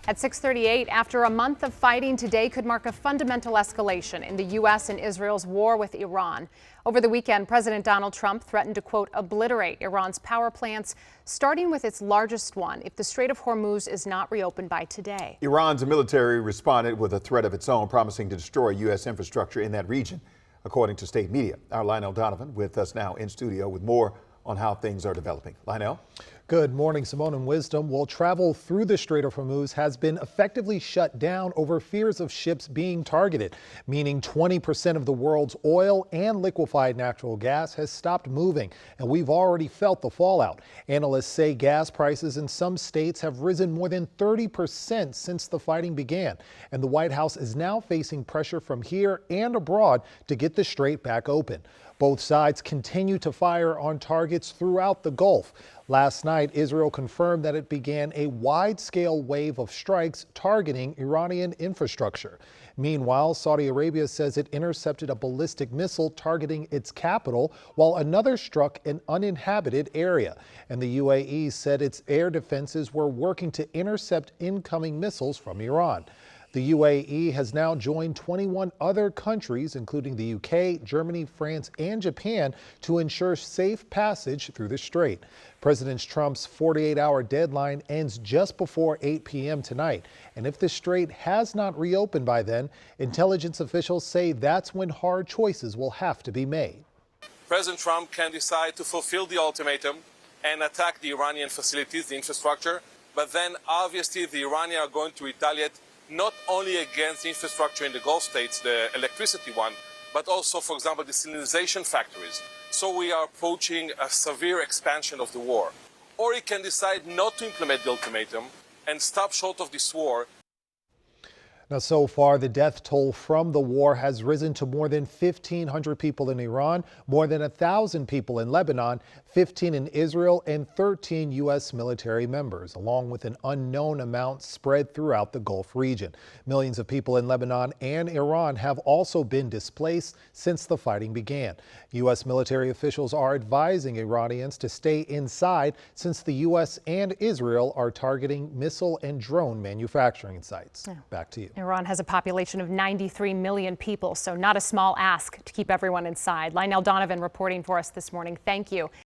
At 6:38, after a month of fighting, today could mark a fundamental escalation in the U.S. and Israel's war with Iran. Over the weekend, President Donald Trump threatened to, quote, obliterate Iran's power plants, starting with its largest one, if the Strait of Hormuz is not reopened by today. Iran's military responded with a threat of its own, promising to destroy U.S. infrastructure in that region, according to state media. Our Lionel Donovan with us now in studio with more on how things are developing. Lionel? Good morning, Simone and Wisdom. Well, travel through the Strait of Hormuz has been effectively shut down over fears of ships being targeted, meaning 20% of the world's oil and liquefied natural gas has stopped moving, and we've already felt the fallout. Analysts say gas prices in some states have risen more than 30% since the fighting began, and the White House is now facing pressure from here and abroad to get the strait back open. Both sides continue to fire on targets throughout the Gulf. Last night, Israel confirmed that it began a wide-scale wave of strikes targeting Iranian infrastructure. Meanwhile, Saudi Arabia says it intercepted a ballistic missile targeting its capital, while another struck an uninhabited area. And the UAE said its air defenses were working to intercept incoming missiles from Iran. The UAE has now joined 21 other countries, including the UK, Germany, France, and Japan, to ensure safe passage through the strait. President Trump's 48-hour deadline ends just before 8 p.m. tonight. And if the strait has not reopened by then, intelligence officials say that's when hard choices will have to be made. President Trump can decide to fulfill the ultimatum and attack the Iranian facilities, the infrastructure, but then obviously the Iranians are going to retaliate not only against the infrastructure in the Gulf states, the electricity one, but also, for example, the desalination factories. So we are approaching a severe expansion of the war. Or he can decide not to implement the ultimatum and stop short of this war. Now, so far, the death toll from the war has risen to more than 1,500 people in Iran, more than 1,000 people in Lebanon, 15 in Israel, and 13 U.S. military members, along with an unknown amount spread throughout the Gulf region. Millions of people in Lebanon and Iran have also been displaced since the fighting began. U.S. military officials are advising Iranians to stay inside since the U.S. and Israel are targeting missile and drone manufacturing sites. Yeah. Back to you. Iran has a population of 93 million people, so not a small ask to keep everyone inside. Lionel Donovan reporting for us this morning. Thank you.